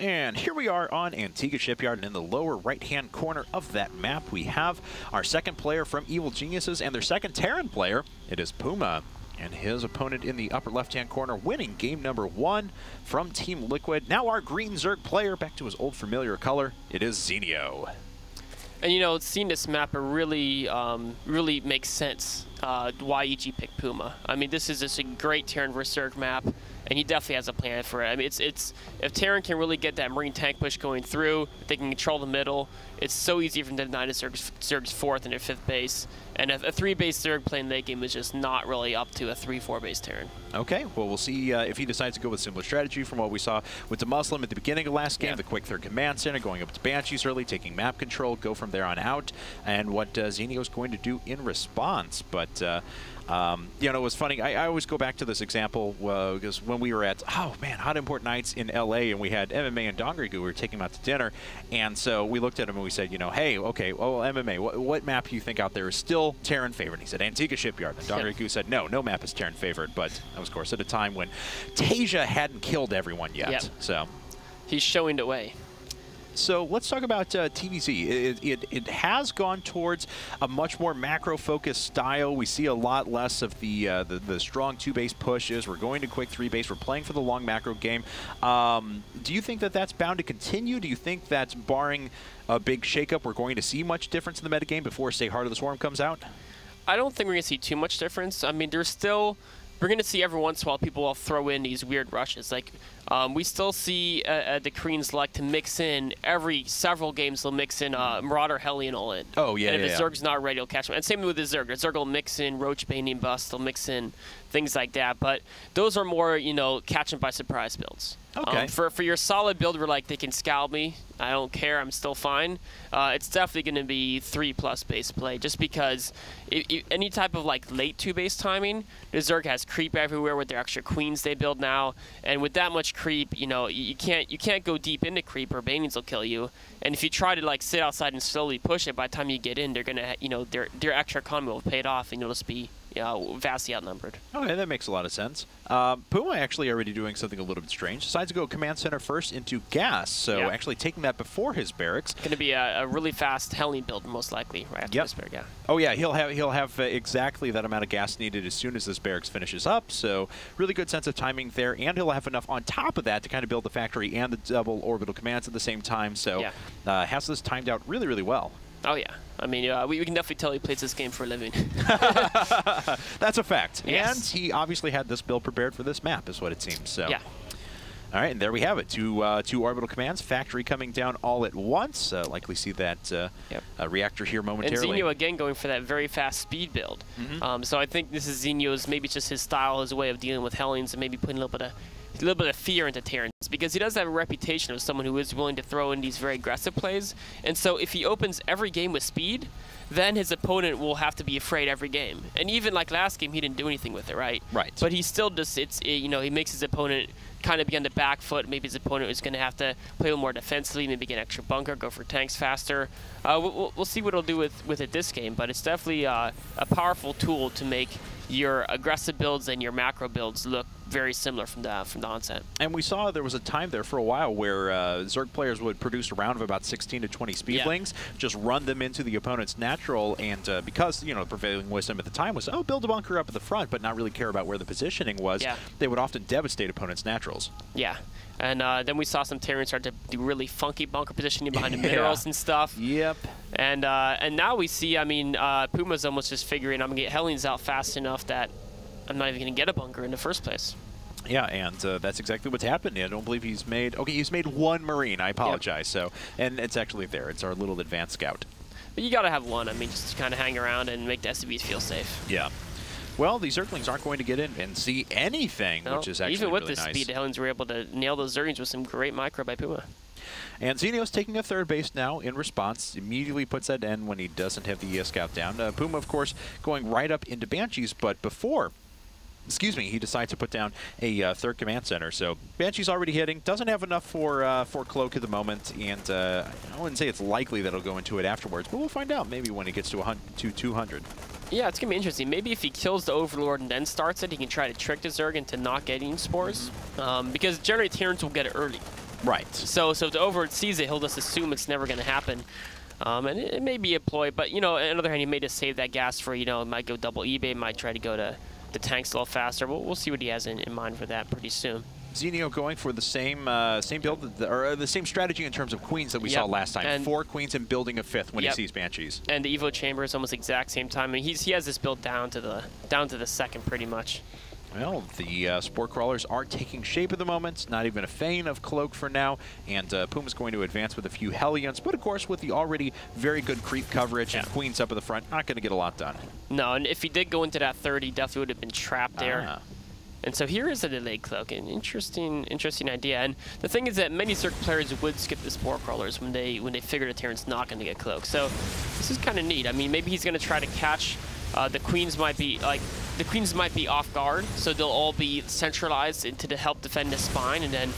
And here we are on Antigua Shipyard, and in the lower right-hand corner of that map, we have our second player from Evil Geniuses and their second Terran player. It is PuMa, and his opponent in the upper left-hand corner, winning game number 1 from Team Liquid. Now our green Zerg player, back to his old familiar color, it is Zenio. And you know, seeing this map, it really, really makes sense why EG picked PuMa. I mean, this is just a great Terran versus Zerg map, and he definitely has a plan for it. I mean, it's if Terran can really get that Marine tank push going through, if they can control the middle, it's so easy for them to deny the Zerg's 4th and their 5th base. And a 3-base Zerg playing late game is just not really up to a 3-4 base Terran. Okay, well, we'll see if he decides to go with similar strategy from what we saw with the Muslim at the beginning of last game, the quick third command center, going up to Banshees early, taking map control, go from there on out, and what Zenio is going to do in response. But you know, it was funny. I always go back to this example because when we were at, Hot Import Nights in LA, and we had MMA and Dongrigu, we were taking him out to dinner, and so we looked at him and we said, you know, hey, okay, well, MMA, what map do you think out there is still Terran favored? And he said Antigua Shipyard. And Dongrigu said, no map is Terran favored, but that was, of course, at a time when Tasia hadn't killed everyone yet. Yep. So he's showing the way. So let's talk about TVZ. It has gone towards a much more macro-focused style. We see a lot less of the strong 2-base pushes. We're going to quick 3-base. We're playing for the long macro game. Do you think that that's bound to continue? Do you think that's, barring a big shakeup, we're going to see much difference in the metagame before, say, Heart of the Swarm comes out? I don't think we're going to see too much difference. I mean, there's still... We're going to see every once in a while people will throw in these weird rushes. Like, we still see the Koreans like to mix in, every several games they'll mix in Marauder Hellion all in. Oh, yeah, and if the Zerg's not ready, he'll catch them. And same with the Zerg. The Zerg will mix in Roach Bane and Bust. They'll mix in things like that. But those are more, you know, catch them by surprise builds. Okay. For your solid build where, like, they can scalp me, I don't care, I'm still fine, it's definitely going to be 3+ base play, just because any type of, like, late 2-base timing, the Zerg has creep everywhere with their extra queens they build now, and with that much creep, you know, you can't go deep into creep or Banings will kill you, and if you try to, like, sit outside and slowly push it, by the time you get in, they're going to, you know, their extra economy will have paid off, and you'll just be vastly outnumbered. Okay, that makes a lot of sense. PuMa actually already doing something a little bit strange. Decides to go command center first into gas, so actually taking that before his barracks. Going to be a really fast Hellion build, most likely, right after this barrack. Yeah. Oh yeah, he'll have exactly that amount of gas needed as soon as this barracks finishes up. So really good sense of timing there, and he'll have enough on top of that to kind of build the factory and the double orbital commands at the same time. So has this timed out really, really well. Oh, yeah. I mean, we can definitely tell he plays this game for a living. That's a fact. Yes. And he obviously had this build prepared for this map, is what it seems. So. Yeah. All right, and there we have it. Two orbital commands, factory coming down all at once. Likely see that reactor here momentarily. And Zenio, again, going for that very fast speed build. So I think this is Zenio's, maybe it's just his style, his way of dealing with Hellions, and maybe putting a little bit of fear into Terrans, because he does have a reputation of someone who is willing to throw in these very aggressive plays. And so if he opens every game with speed, then his opponent will have to be afraid every game. And even like last game, he didn't do anything with it, right? Right. But he still just, you know, he makes his opponent kind of be on the back foot. Maybe his opponent is going to have to play a little more defensively, maybe get an extra bunker, go for tanks faster. We'll see what it'll do with it this game, but it's definitely a powerful tool to make your aggressive builds and your macro builds look very similar from the onset. And we saw there was a time there for a while where Zerg players would produce a round of about 16 to 20 speedlings, just run them into the opponent's natural, and because, you know, the prevailing wisdom at the time was, oh, build a bunker up at the front, but not really care about where the positioning was, they would often devastate opponents' naturals. Yeah. And then we saw some Terrans start to do really funky bunker positioning behind the minerals and stuff. Yep. And now we see, I mean, PuMa's almost just figuring, I'm going to get Hellions out fast enough that I'm not even going to get a bunker in the first place. Yeah, and that's exactly what's happened. I don't believe he's made... Okay, he's made 1 Marine. I apologize. So, and it's actually there. It's our little advanced scout. But you got to have 1. I mean, just to kind of hang around and make the SCVs feel safe. Yeah. Well, these Zerglings aren't going to get in and see anything, which is actually even with really the nice. Speed, the Hellions were able to nail those Zerglings with some great micro by PuMa. And Zenio's taking a 3rd base now in response. Immediately puts that in when he doesn't have the scout down. PuMa, of course, going right up into Banshees, but before... he decides to put down a 3rd command center. So Banshee's already hitting. Doesn't have enough for Cloak at the moment, and I wouldn't say it's likely that he'll go into it afterwards, but we'll find out maybe when it gets to 200. Yeah, it's going to be interesting. Maybe if he kills the Overlord and then starts it, he can try to trick the Zerg into not getting spores, because generally Terrans will get it early. Right. So if the Overlord sees it, he'll just assume it's never going to happen. And it may be a ploy, but, you know, on the other hand, he may just save that gas for, you know, might go double eBay, might try to go to the tanks a little faster. We'll see what he has in mind for that pretty soon. Zenio going for the same build, or the same strategy in terms of queens that we saw last time. And 4 queens and building a 5th when he sees Banshees. And the Evo Chamber is almost exact same time. I mean, he has this build down to the 2nd pretty much. Well, the Spore Crawlers are taking shape at the moment. Not even a feign of Cloak for now. And PuMa's going to advance with a few Hellions. But, of course, with the already very good creep coverage and Queens up at the front, not going to get a lot done. No, and if he did go into that 3rd, he definitely would have been trapped there. And so here is a delayed Cloak, an interesting idea. And the thing is that many Zerg players would skip the Spore Crawlers when they figure the Terran's not going to get Cloak. So this is kind of neat. I mean, maybe he's going to try to catch the Queens might be off guard, so they'll all be centralized to help defend the spine, and then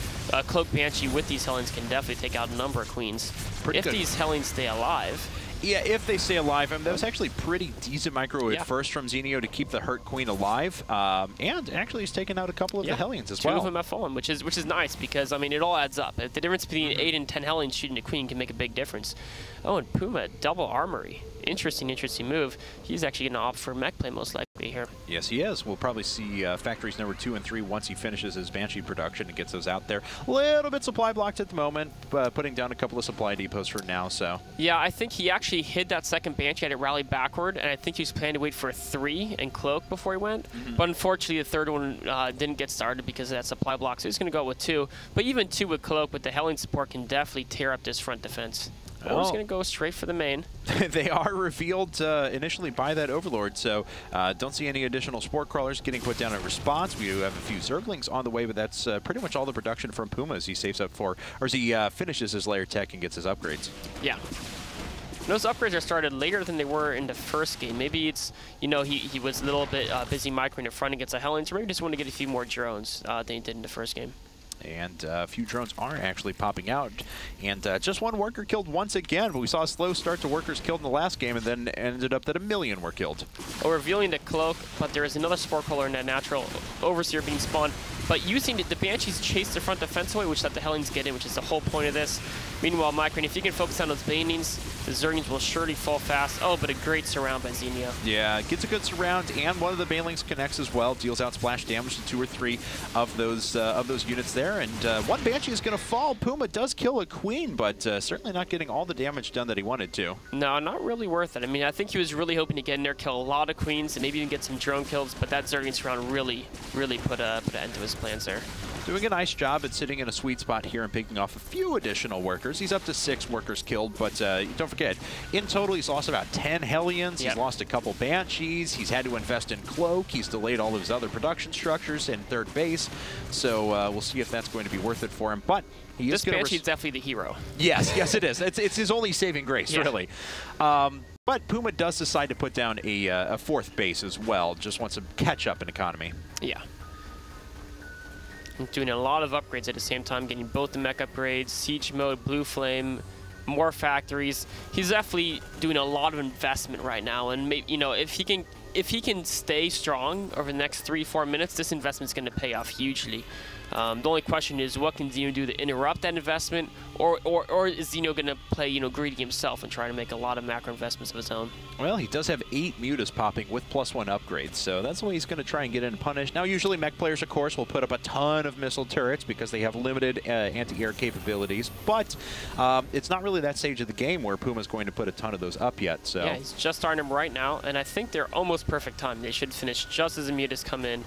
Cloak Banshee with these Hellions can definitely take out a number of Queens. If these Hellions stay alive. Yeah, if they stay alive. I mean, that was actually pretty decent micro at first from Zenio to keep the hurt Queen alive. And actually he's taken out a couple of the Hellions as well. 2 of them have fallen, which is nice because, I mean, it all adds up. The difference between 8 and 10 Hellions shooting a Queen can make a big difference. Oh, and PuMa, double armory. Interesting move. He's actually going to opt for mech play most likely here. Yes, he is. We'll probably see factories number 2 and 3 once he finishes his Banshee production and gets those out there. A little bit supply blocked at the moment, putting down a couple of supply depots for now, so. Yeah, I think he actually hid that 2nd Banshee, had it rally backward, and I think he was planning to wait for a 3 and Cloak before he went. But unfortunately, the 3rd one didn't get started because of that supply block, so he's going to go with 2. But even 2 with Cloak with the Hellion support can definitely tear up this front defense. Or he's going to go straight for the main. They are revealed initially by that Overlord, so don't see any additional Spore Crawlers getting put down in response. We do have a few Zerglings on the way, but that's pretty much all the production from PuMa as he saves up for, or as he finishes his layer tech and gets his upgrades. Yeah. Those upgrades are started later than they were in the first game. Maybe it's, you know, he was a little bit busy microing in front against the Hellions, or maybe just want to get a few more drones than he did in the first game. And a few drones are actually popping out. And just 1 worker killed once again. But we saw a slow start to workers killed in the last game, and then ended up that 1 million were killed. Oh, revealing the Cloak, but there is another Spore Crawler in that natural Overseer being spawned. But using the Banshees chase the front defense away, which let the Hellions get in, which is the whole point of this. Meanwhile, Micron, if you can focus on those Banings, the Zerglings will surely fall fast. Oh, but a great surround by Zenio. Yeah, gets a good surround, and one of the Banelings connects as well. Deals out splash damage to 2 or 3 of those units there. And 1 Banshee is going to fall. PuMa does kill a Queen, but certainly not getting all the damage done that he wanted to. No, not really worth it. I mean, I think he was really hoping to get in there, kill a lot of Queens, and maybe even get some drone kills, but that Zergling surround really put an end to his plans there. Doing a nice job at sitting in a sweet spot here and picking off a few additional workers. He's up to 6 workers killed, but don't forget, in total he's lost about 10 Hellions. He's lost a couple Banshees. He's had to invest in Cloak. He's delayed all of his other production structures and 3rd base. So we'll see if that's going to be worth it for him. But he is Banshee is definitely the hero. Yes, yes it is. It's his only saving grace, really. But PuMa does decide to put down a 4th base as well. Just wants to catch up in economy. Yeah. Doing a lot of upgrades at the same time, getting both the mech upgrades, siege mode, blue flame, more factories. He's definitely doing a lot of investment right now, and maybe, you know, if he can stay strong over the next 3-4 minutes, this investment's going to pay off hugely. The only question is, what can Zenio do to interrupt that investment, or is Zenio going to play, you know, greedy himself and try to make a lot of macro investments of his own? Well, he does have 8 mutas popping with +1 upgrades, so that's the way he's going to try and get in and punish. Now, usually mech players, of course, will put up a ton of missile turrets because they have limited anti-air capabilities, but it's not really that stage of the game where PuMa's going to put a ton of those up yet. So yeah, he's just starting them right now, and I think they're almost perfect time. They should finish just as the mutas come in.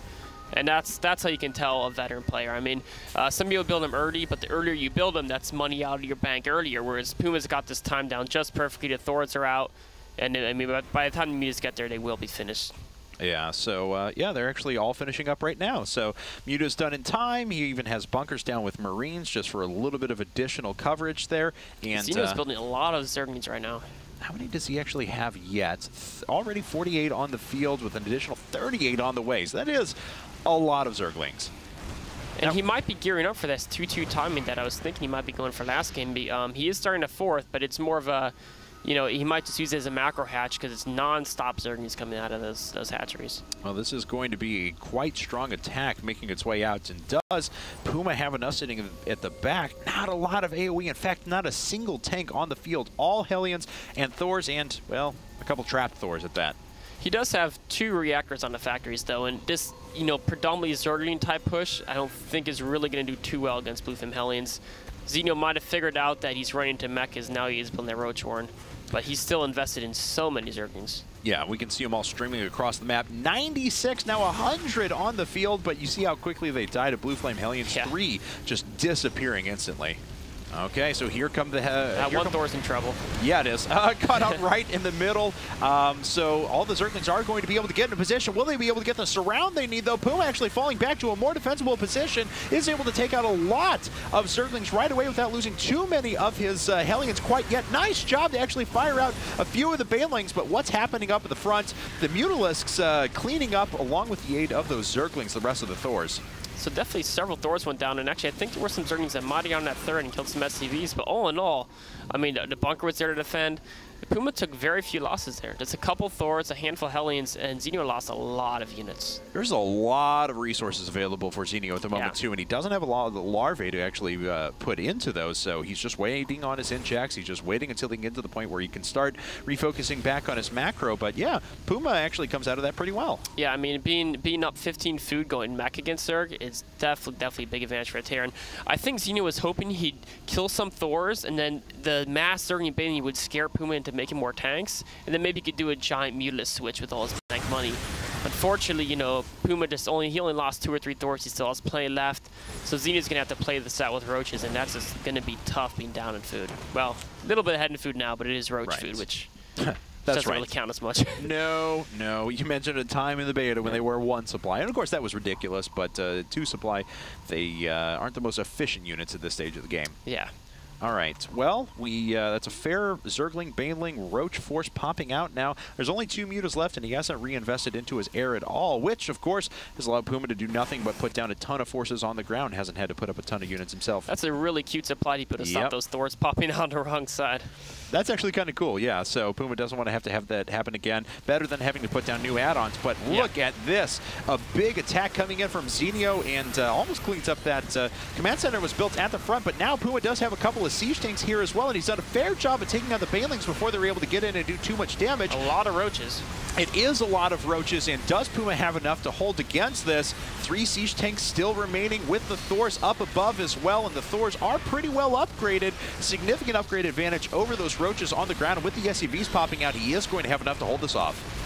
And that's how you can tell a veteran player. I mean, some people build them early, but the earlier you build them, that's money out of your bank earlier, whereas PuMa's got this time down just perfectly. The Thors are out, and I mean, by the time the mutas get there, they will be finished. Yeah, so, yeah, they're actually all finishing up right now. So, Muta's done in time. He even has bunkers down with Marines just for a little bit of additional coverage there. And Zenio's building a lot of Zerglings right now. How many does he actually have yet? Already 48 on the field with an additional 38 on the way. So that is a lot of Zerglings. And now, he might be gearing up for this 2-2 timing that I was thinking he might be going for last game. He is starting a 4th, but it's more of a, you know, he might just use it as a macro hatch because it's non-stop Zerglings coming out of those hatcheries. Well, this is going to be a quite strong attack making its way out, and does PuMa have enough sitting at the back? Not a lot of AoE. In fact, not a single tank on the field. All Hellions and Thors and, well, a couple trapped Thors at that. He does have 2 reactors on the factories, though, and this, you know, predominantly Zergling type push, I don't think is really going to do too well against Bluefin Hellions. Zenio might have figured out that he's running into mechas, now he is building that Roach Warren, but he's still invested in so many Zerglings. Yeah, we can see them all streaming across the map. 96, now 100 on the field, but you see how quickly they die to Blue Flame Hellions. 3 just disappearing instantly. Okay, so here come the... one Thor's in trouble. Yeah, it is. Cut out right in the middle. So all the Zerglings are going to be able to get in a position. Will they be able to get the surround they need, though? PuMa actually falling back to a more defensible position is able to take out a lot of Zerglings right away without losing too many of his Hellions quite yet. Nice job to actually fire out a few of the Banelings, but what's happening up at the front? The Mutalisks cleaning up, along with the aid of those Zerglings, the rest of the Thors. So definitely several Thors went down, and actually I think there were some Zerglings that might have gotten that third and killed some SCVs, but all in all, I mean, the bunker was there to defend. PuMa took very few losses there. Just a couple Thors, a handful of Hellions, and Zenio lost a lot of units. There's a lot of resources available for Zenio at the moment, too, and he doesn't have a lot of the larvae to actually put into those, so he's just waiting on his injects. He's just waiting until he can get to the point where he can start refocusing back on his macro, but yeah, PuMa actually comes out of that pretty well. Yeah, I mean, being up 15 food going mech against Zerg is definitely a big advantage for Terran. I think Zenio was hoping he'd kill some Thors, and then the mass Zerg Baneling would scare PuMa into making more tanks, and then maybe he could do a giant Mutalisk switch with all his tank money. Unfortunately, you know, PuMa he only lost 2 or 3 Thors. He still has plenty left, so Zenio's gonna have to play this out with Roaches, and that's just gonna be tough being down in food. Well, a little bit ahead in food now, but it is Roach food, which doesn't really count as much. No, you mentioned a time in the beta when they were 1 supply, and of course that was ridiculous, but 2 supply, they aren't the most efficient units at this stage of the game. Yeah. All right, well, that's a fair Zergling, Baneling, Roach force popping out now. There's only 2 mutas left, and he hasn't reinvested into his heir at all, which, of course, has allowed PuMa to do nothing but put down a ton of forces on the ground. Hasn't had to put up a ton of units himself. That's a really cute supply he put to stop those Thors popping out on the wrong side. That's actually kind of cool, yeah. So PuMa doesn't want to have that happen again. Better than having to put down new add-ons. But look at this. A big attack coming in from Zenio, and almost cleans up that command center was built at the front. But now PuMa does have a couple of siege tanks here as well, and he's done a fair job of taking out the Banelings before they're able to get in and do too much damage. A lot of Roaches. It is a lot of Roaches, and does PuMa have enough to hold against this? 3 siege tanks still remaining with the Thors up above as well, and the Thors are pretty well upgraded. Significant upgrade advantage over those Roaches on the ground, and with the SCVs popping out, he is going to have enough to hold this off.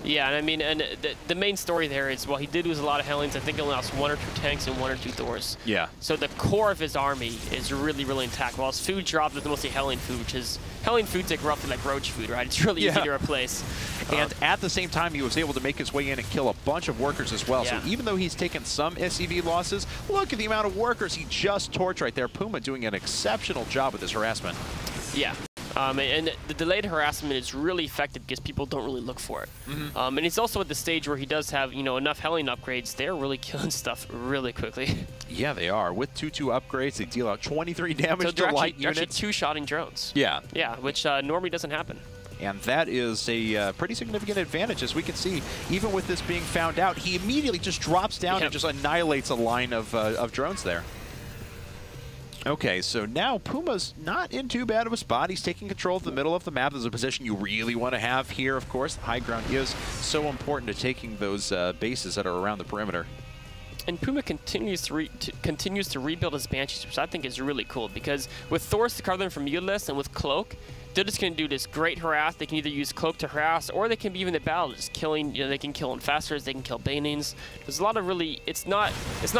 Yeah, and I mean, and the main story there is, well, he did lose a lot of Hellions. I think he only lost 1 or 2 tanks and 1 or 2 Thors. Yeah. So the core of his army is really intact. While his food dropped with mostly Hellion food, which is, Hellion food's like roughly like Roach food, right? It's really easy to replace. And at the same time, he was able to make his way in and kill a bunch of workers as well. So even though he's taken some SCV losses, look at the amount of workers he just torched right there. PuMa doing an exceptional job with his harassment. Yeah. And the delayed harassment is really effective because people don't really look for it. And he's also at the stage where he does have, you know, enough Hellion upgrades. They're really killing stuff really quickly. Yeah, they are. With 2/2 upgrades, they deal out 23 damage to light units. They're actually 2-shotting drones. Yeah. Yeah, which normally doesn't happen. And that is a pretty significant advantage, as we can see. Even with this being found out, he immediately just drops down and just annihilates a line of drones there. Okay, so now PuMa's not in too bad of a spot. He's taking control of the middle of the map. There's a position you really want to have here, of course. The high ground is so important to taking those bases that are around the perimeter. And PuMa continues to rebuild his Banshees, which I think is really cool, because with Thors to cover them from Mutalisk and with Cloak, they're just going to do this great harass. They can either use Cloak to harass, or they can be even in battle, just killing. You know, they can kill Infestors, they can kill Banelings. There's a lot of really, it's not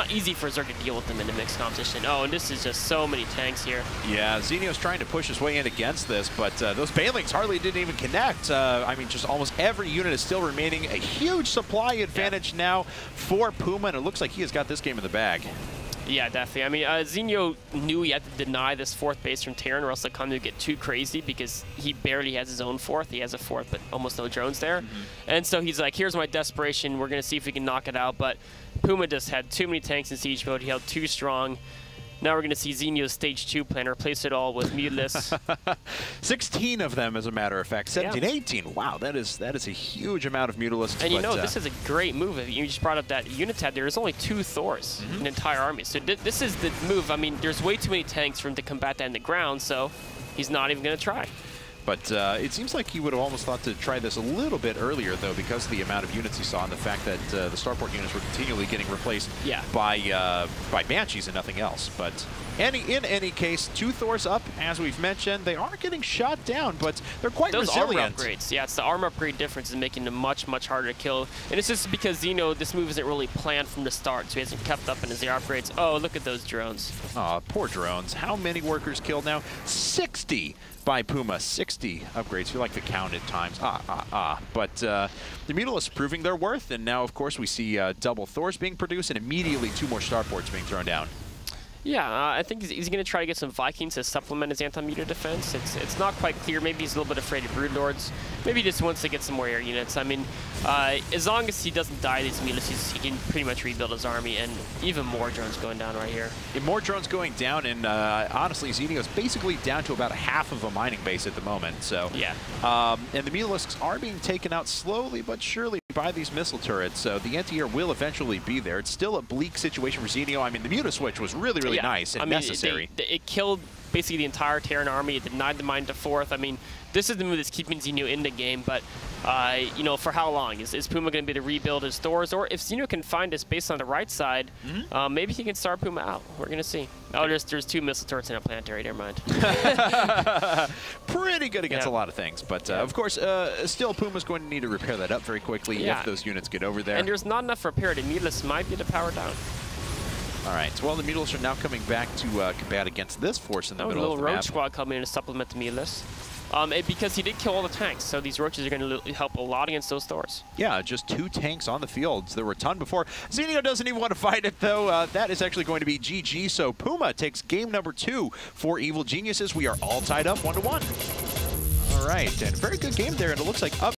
easy for Zerg to deal with them in a mixed competition. Oh, and this is just so many tanks here. Yeah, Zenio's trying to push his way in against this, but those Banelings hardly didn't even connect. I mean, just almost every unit is still remaining. A huge supply advantage now for PuMa, and it looks like he has got this game in the bag. Yeah, definitely. I mean, Zenio knew he had to deny this 4th base from Terran, or else the economy would get too crazy, because he barely has his own 4th. He has a 4th, but almost no drones there. And so he's like, here's my desperation. We're going to see if we can knock it out. But PuMa just had too many tanks in siege mode. He held too strong. Now we're going to see Zenio's Stage 2 plan replace it all with Muteless. 16 of them, as a matter of fact. 17, 18. Wow, that is a huge amount of Mutalisks. And you know, this is a great move. You just brought up that unit tab. There's only 2 Thors in an entire army. So this is the move. I mean, there's way too many tanks for him to combat that in the ground, so he's not even going to try. But it seems like he would have almost thought to try this a little bit earlier, though, because of the amount of units he saw and the fact that the starport units were continually getting replaced by Banshees and nothing else. But in any case, 2 Thors up, as we've mentioned. They are getting shot down, but they're quite resilient. Armor upgrades. Yeah, it's the armor upgrade difference is making them much, much harder to kill. And it's just because Zenio, this move isn't really planned from the start, so he hasn't kept up in his upgrades. Oh, look at those drones. Oh, poor drones. How many workers killed now? 60 by PuMa. 60 upgrades. Feel like the count at times. But the Mutalisks proving their worth, and now, of course, we see double Thors being produced and immediately 2 more starports being thrown down. Yeah, I think he's going to try to get some Vikings to supplement his anti-meter defense. It's not quite clear. Maybe he's a little bit afraid of Broodlords. Maybe he just wants to get some more air units. I mean, as long as he doesn't die these Mutalisks, he can pretty much rebuild his army, and even more drones going down right here. And more drones going down, and honestly, Zenio's basically down to about half of a mining base at the moment. So yeah. And the Mutalisks are being taken out slowly but surely by these missile turrets, so the anti-air will eventually be there. It's still a bleak situation for Zenio. I mean, the Mutaswitch was really nice and necessary. It killed basically the entire Terran army. It denied the mine to 4th. I mean, this is the move that's keeping Zenio in the game, but you know, for how long? Is PuMa going to be to rebuild his Thors? Or if Zenio can find his base on the right side, maybe he can start PuMa out. We're going to see. Oh, there's 2 missile turrets in a planetary. Never mind. Pretty good against a lot of things, but of course, still PuMa's going to need to repair that up very quickly if those units get over there. And there's not enough repair. The Mutalisks might be to power down. All right, well, the Mutalisks are now coming back to combat against this force in the middle of the map. A little roach squad coming in to supplement the Mutalisks. Because he did kill all the tanks, so these roaches are going to help a lot against those Thors. Yeah, just 2 tanks on the field. There were a ton before. Zenio doesn't even want to fight it, though. That is actually going to be GG, so PuMa takes game number 2 for Evil Geniuses. We are all tied up 1-1. All right, and very good game there, and it looks like up